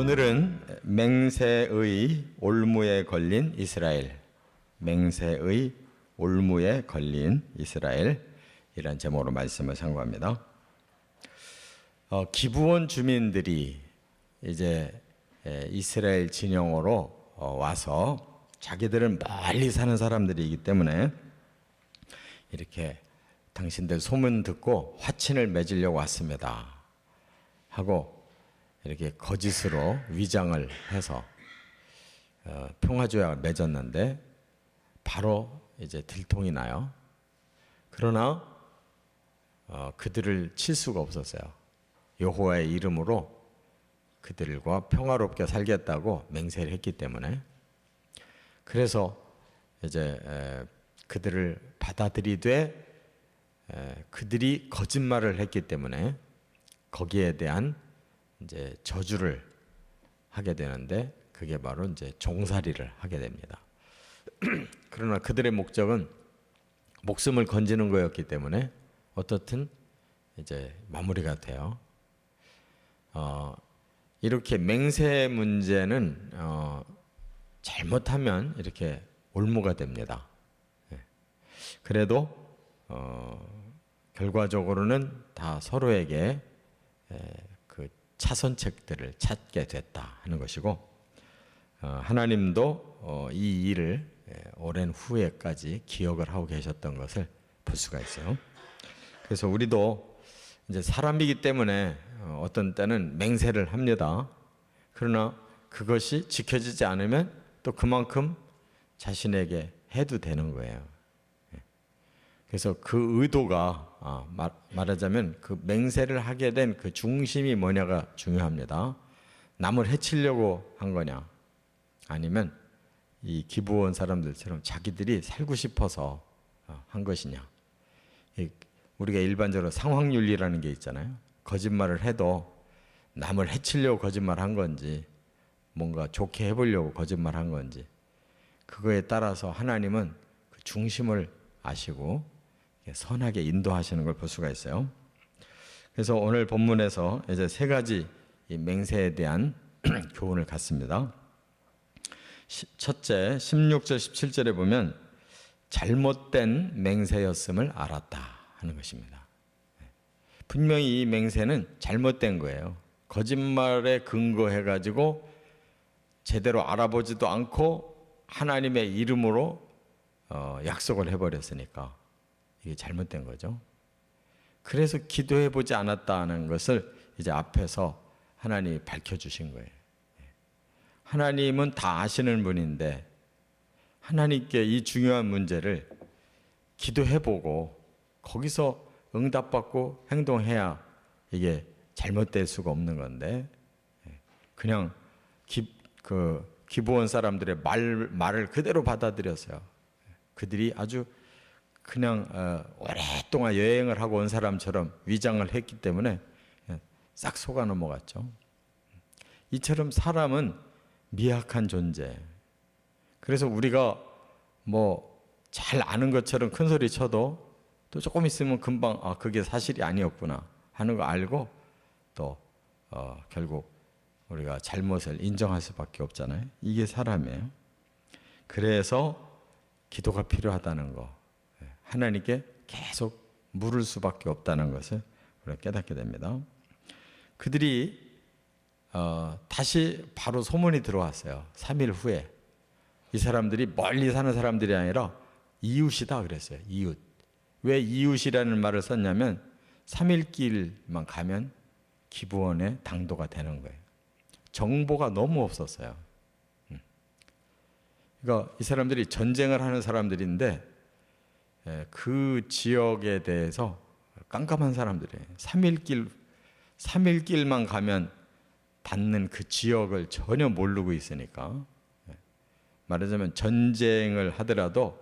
오늘은 맹세의 올무에 걸린 이스라엘, 맹세의 올무에 걸린 이스라엘이란 제목으로 말씀을 상고합니다. 기브온 주민들이 이제 이스라엘 진영으로 와서 자기들은 멀리 사는 사람들이기 때문에 이렇게 당신들 소문 듣고 화친을 맺으려고 왔습니다 하고 이렇게 거짓으로 위장을 해서 평화조약을 맺었는데 바로 이제 들통이 나요. 그러나 그들을 칠 수가 없었어요. 여호와의 이름으로 그들과 평화롭게 살겠다고 맹세를 했기 때문에. 그래서 이제 그들을 받아들이되 그들이 거짓말을 했기 때문에 거기에 대한 이제 저주를 하게 되는데 그게 바로 이제 종살이를 하게 됩니다. 그러나 그들의 목적은 목숨을 건지는 거였기 때문에 어떻든 이제 마무리가 돼요. 이렇게 맹세 문제는 잘못하면 이렇게 올무가 됩니다. 그래도 결과적으로는 다 서로에게 그 차선책들을 찾게 됐다 하는 것이고, 하나님도 이 일을 오랜 후에까지 기억을 하고 계셨던 것을 볼 수가 있어요. 그래서 우리도 이제 사람이기 때문에 어떤 때는 맹세를 합니다. 그러나 그것이 지켜지지 않으면 또 그만큼 자신에게 해도 되는 거예요. 그래서 그 의도가 말하자면 그 맹세를 하게 된 그 중심이 뭐냐가 중요합니다. 남을 해치려고 한 거냐, 아니면 이 기브온 사람들처럼 자기들이 살고 싶어서 한 것이냐. 우리가 일반적으로 상황윤리라는 게 있잖아요. 거짓말을 해도 남을 해치려고 거짓말한 건지 뭔가 좋게 해보려고 거짓말한 건지, 그거에 따라서 하나님은 그 중심을 아시고 선하게 인도하시는 걸 볼 수가 있어요. 그래서 오늘 본문에서 이제 세 가지 이 맹세에 대한 교훈을 갖습니다. 첫째, 16절, 17절에 보면 잘못된 맹세였음을 알았다 하는 것입니다. 분명히 이 맹세는 잘못된 거예요. 거짓말에 근거해가지고 제대로 알아보지도 않고 하나님의 이름으로 약속을 해버렸으니까 이게 잘못된 거죠. 그래서 기도해보지 않았다는 것을 이제 앞에서 하나님이 밝혀주신 거예요. 하나님은 다 아시는 분인데 하나님께 이 중요한 문제를 기도해보고 거기서 응답받고 행동해야 이게 잘못될 수가 없는 건데, 그냥 기브온 사람들의 말을 그대로 받아들였어요. 그들이 아주 그냥 오랫동안 여행을 하고 온 사람처럼 위장을 했기 때문에 싹 속아 넘어갔죠. 이처럼 사람은 미약한 존재. 그래서 우리가 뭐 잘 아는 것처럼 큰 소리 쳐도 또 조금 있으면 금방 그게 사실이 아니었구나 하는 거 알고 또 결국 우리가 잘못을 인정할 수밖에 없잖아요. 이게 사람이에요. 그래서 기도가 필요하다는 거, 하나님께 계속 물을 수밖에 없다는 것을 우리가 깨닫게 됩니다. 그들이 다시 바로 소문이 들어왔어요. 3일 후에. 이 사람들이 멀리 사는 사람들이 아니라 이웃이다 그랬어요. 이웃. 왜 이웃이라는 말을 썼냐면 3일 길만 가면 기브온의 당도가 되는 거예요. 정보가 너무 없었어요. 그러니까 이 사람들이 전쟁을 하는 사람들인데 그 지역에 대해서 깜깜한 사람들이에요. 3일 길만 가면 닿는 그 지역을 전혀 모르고 있으니까, 말하자면 전쟁을 하더라도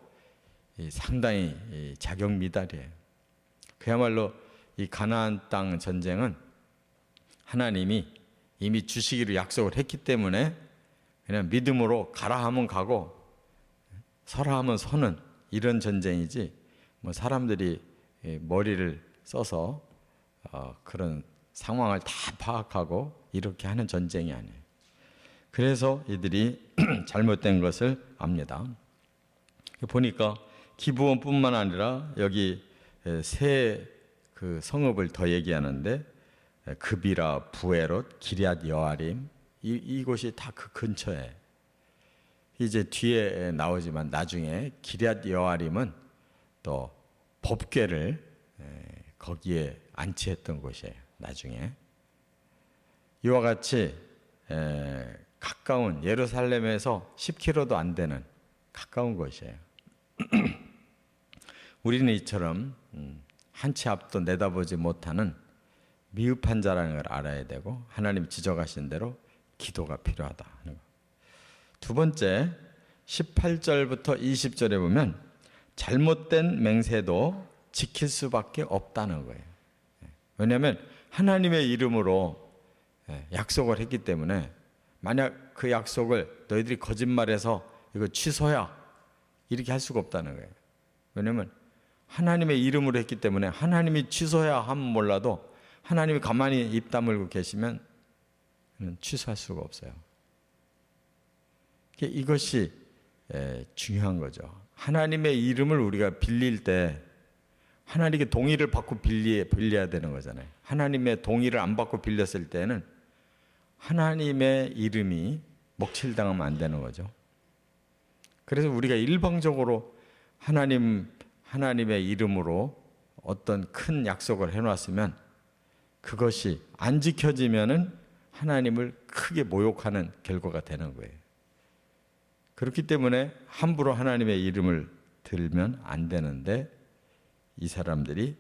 상당히 자격 미달이에요. 그야말로 이 가나안 땅 전쟁은 하나님이 이미 주시기로 약속을 했기 때문에 그냥 믿음으로 가라 하면 가고 서라 하면 서는 이런 전쟁이지, 뭐 사람들이 머리를 써서 그런 상황을 다 파악하고 이렇게 하는 전쟁이 아니에요. 그래서 이들이 잘못된 것을 압니다. 보니까 기브온뿐만 아니라 여기 세 그 성읍을 더 얘기하는데 급이라, 부에롯, 기럇 여아림, 이곳이 다 그 근처에. 이제 뒤에 나오지만 나중에 기럇 여아림은 또 법궤를 거기에 안치했던 곳이에요. 나중에 이와 같이 가까운 예루살렘에서 10km도 안 되는 가까운 곳이에요. 우리는 이처럼 한 치 앞도 내다보지 못하는 미흡한 자라는 걸 알아야 되고, 하나님 지적하신 대로 기도가 필요하다 하는 거. 두 번째, 18절부터 20절에 보면 잘못된 맹세도 지킬 수밖에 없다는 거예요. 왜냐하면 하나님의 이름으로 약속을 했기 때문에, 만약 그 약속을 너희들이 거짓말해서 이거 취소야 이렇게 할 수가 없다는 거예요. 왜냐하면 하나님의 이름으로 했기 때문에 하나님이 취소해야 하면 몰라도 하나님이 가만히 입 다물고 계시면 취소할 수가 없어요. 이것이 중요한 거죠. 하나님의 이름을 우리가 빌릴 때 하나님께 동의를 받고 빌려야 되는 거잖아요. 하나님의 동의를 안 받고 빌렸을 때는 하나님의 이름이 먹칠당하면 안 되는 거죠. 그래서 우리가 일방적으로 하나님의 이름으로 어떤 큰 약속을 해놨으면 그것이 안 지켜지면은 하나님을 크게 모욕하는 결과가 되는 거예요. 그렇기 때문에 함부로 하나님의 이름을 들면 안 되는데, 이 사람들이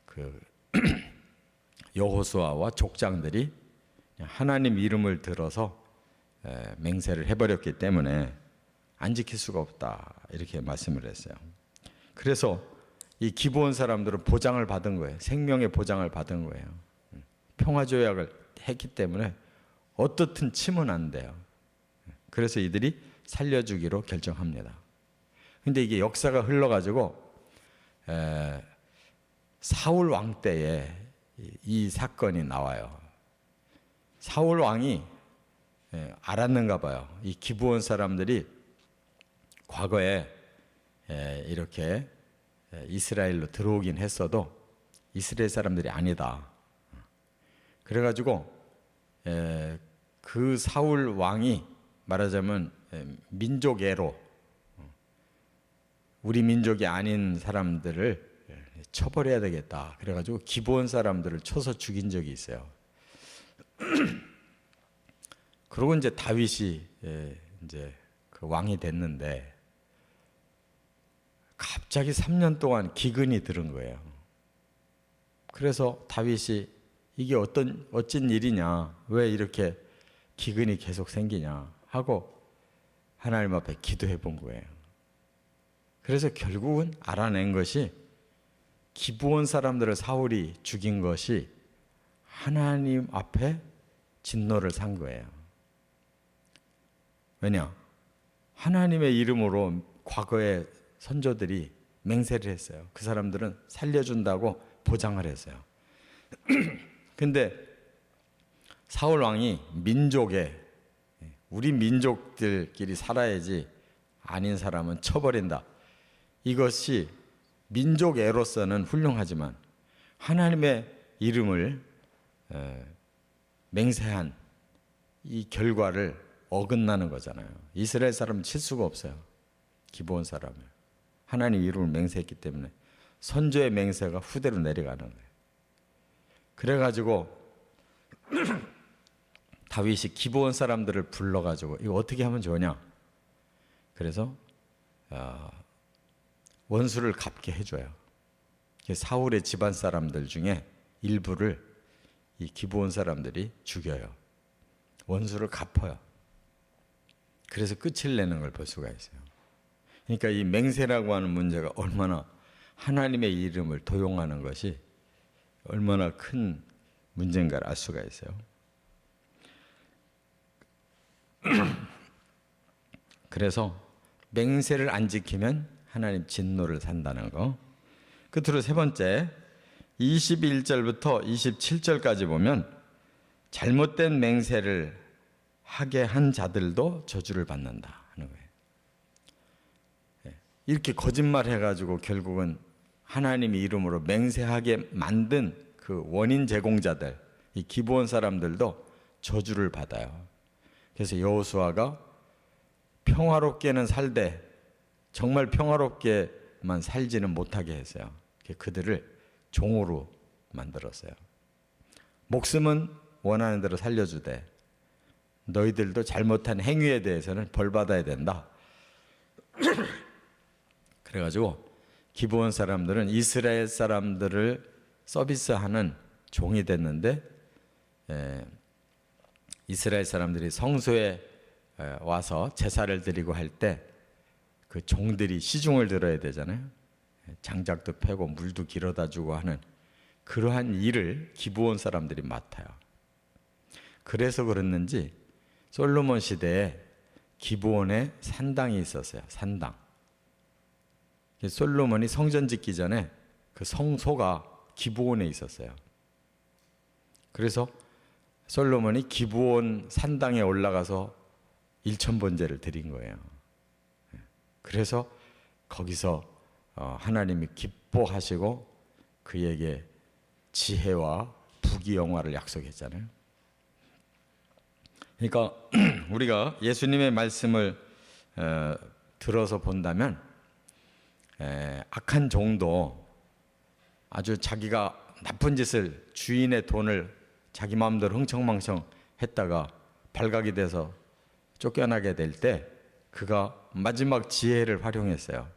그 여호수아와 족장들이 하나님 이름을 들어서 맹세를 해버렸기 때문에 안 지킬 수가 없다 이렇게 말씀을 했어요. 그래서 이 기브온 사람들은 보장을 받은 거예요. 생명의 보장을 받은 거예요. 평화조약을 했기 때문에 어떻든 치면 안 돼요. 그래서 이들이 살려주기로 결정합니다. 근데 이게 역사가 흘러가지고 사울 왕 때에 이 사건이 나와요. 사울 왕이 알았는가 봐요. 이 기브온 사람들이 과거에 이렇게 이스라엘로 들어오긴 했어도 이스라엘 사람들이 아니다. 그래가지고 그 사울 왕이 말하자면 민족애로 우리 민족이 아닌 사람들을 처벌해야 되겠다. 그래가지고 기브온 사람들을 쳐서 죽인 적이 있어요. 그러고 이제 다윗이 이제 그 왕이 됐는데 갑자기 3년 동안 기근이 들은 거예요. 그래서 다윗이 이게 어쩐 일이냐, 왜 이렇게 기근이 계속 생기냐 하고 하나님 앞에 기도해 본 거예요. 그래서 결국은 알아낸 것이 기브온 사람들을 사울이 죽인 것이 하나님 앞에 진노를 산 거예요. 왜냐? 하나님의 이름으로 과거에 선조들이 맹세를 했어요. 그 사람들은 살려준다고 보장을 했어요. 근데 사울 왕이 민족에 우리 민족들끼리 살아야지 아닌 사람은 쳐버린다. 이것이 민족애로서는 훌륭하지만 하나님의 이름을 맹세한 이 결과를 어긋나는 거잖아요. 이스라엘 사람은 칠 수가 없어요. 기브온 사람을. 하나님 이름을 맹세했기 때문에 선조의 맹세가 후대로 내려가는 거예요. 그래가지고 다윗이 기브온 사람들을 불러가지고 이거 어떻게 하면 좋으냐? 그래서 원수를 갚게 해줘요. 사울의 집안 사람들 중에 일부를 이 기브온 사람들이 죽여요. 원수를 갚아요. 그래서 끝을 내는 걸 볼 수가 있어요. 그러니까 이 맹세라고 하는 문제가 얼마나 하나님의 이름을 도용하는 것이 얼마나 큰 문제인가를 알 수가 있어요. 그래서 맹세를 안 지키면 하나님 진노를 산다는 거. 끝으로 세 번째, 21절부터 27절까지 보면 잘못된 맹세를 하게 한 자들도 저주를 받는다 하는 거예요. 이렇게 거짓말해가지고 결국은 하나님의 이름으로 맹세하게 만든 그 원인 제공자들, 이 기브온 사람들도 저주를 받아요. 그래서 여호수아가 평화롭게는 살되 정말 평화롭게만 살지는 못하게 했어요. 그들을 종으로 만들었어요. 목숨은 원하는 대로 살려주되 너희들도 잘못한 행위에 대해서는 벌받아야 된다. 그래가지고 기브온 사람들은 이스라엘 사람들을 서비스하는 종이 됐는데, 이스라엘 사람들이 성소에 와서 제사를 드리고 할 때 그 종들이 시중을 들어야 되잖아요. 장작도 패고 물도 길어다 주고 하는 그러한 일을 기브온 사람들이 맡아요. 그래서 그랬는지 솔로몬 시대에 기브온에 산당이 있었어요. 산당. 솔로몬이 성전 짓기 전에 그 성소가 기브온에 있었어요. 그래서 솔로몬이 기브온 산당에 올라가서 일천번제를 드린 거예요. 그래서 거기서 하나님이 기뻐하시고 그에게 지혜와 부귀영화를 약속했잖아요. 그러니까 우리가 예수님의 말씀을 들어서 본다면 악한 종도 아주 자기가 나쁜 짓을, 주인의 돈을 자기 마음대로 흥청망청 했다가 발각이 돼서 쫓겨나게 될 때 그가 마지막 지혜를 활용했어요.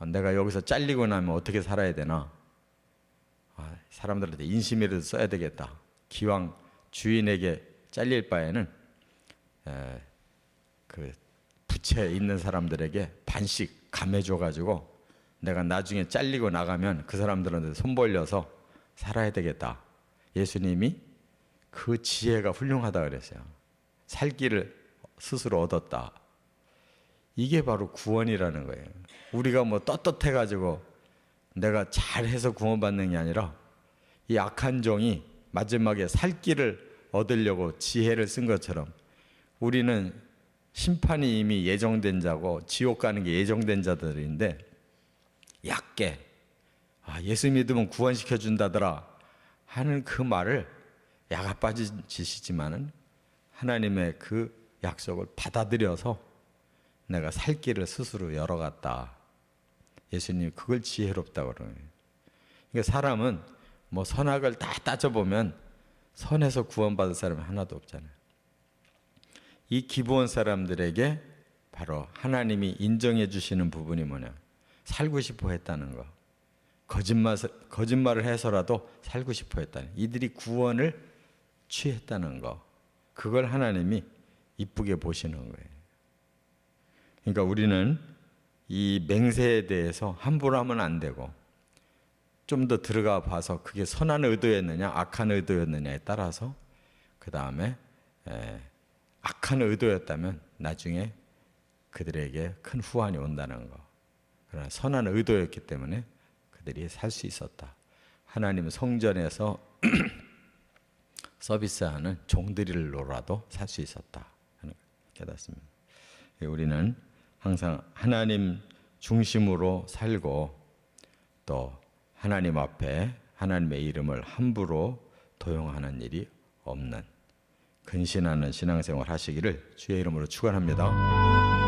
내가 여기서 잘리고 나면 어떻게 살아야 되나? 사람들한테 인심이라도 써야 되겠다. 기왕 주인에게 잘릴 바에는 그 부채에 있는 사람들에게 반씩 감해줘가지고 내가 나중에 잘리고 나가면 그 사람들한테 손 벌려서 살아야 되겠다. 예수님이 그 지혜가 훌륭하다 그랬어요. 살 길을 스스로 얻었다. 이게 바로 구원이라는 거예요. 우리가 뭐 떳떳해가지고 내가 잘해서 구원받는 게 아니라 이 악한 종이 마지막에 살 길을 얻으려고 지혜를 쓴 것처럼 우리는 심판이 이미 예정된 자고 지옥 가는 게 예정된 자들인데 얕게 예수 믿으면 구원시켜 준다더라 하는 그 말을 야가 빠진 짓이지만은 하나님의 그 약속을 받아들여서 내가 살 길을 스스로 열어갔다. 예수님이 그걸 지혜롭다고 그러는 거예요. 그러니까 사람은 뭐 선악을 다 따져보면 선에서 구원받을 사람이 하나도 없잖아요. 이 기브온 사람들에게 바로 하나님이 인정해 주시는 부분이 뭐냐? 살고 싶어 했다는 거. 거짓말을 해서라도 살고 싶어 했다는 거. 이들이 구원을 취했다는 거. 그걸 하나님이 이쁘게 보시는 거예요. 그러니까 우리는 이 맹세에 대해서 함부로 하면 안 되고 좀 더 들어가 봐서 그게 선한 의도였느냐 악한 의도였느냐에 따라서 그 다음에 악한 의도였다면 나중에 그들에게 큰 후환이 온다는 거. 그러나 선한 의도였기 때문에 그들이 살 수 있었다. 하나님 성전에서 서비스하는 종들로라도 살 수 있었다 하는 걸 깨닫습니다. 우리는 항상 하나님 중심으로 살고 또 하나님 앞에 하나님의 이름을 함부로 도용하는 일이 없는 근신하는 신앙생활 하시기를 주의 이름으로 축원합니다.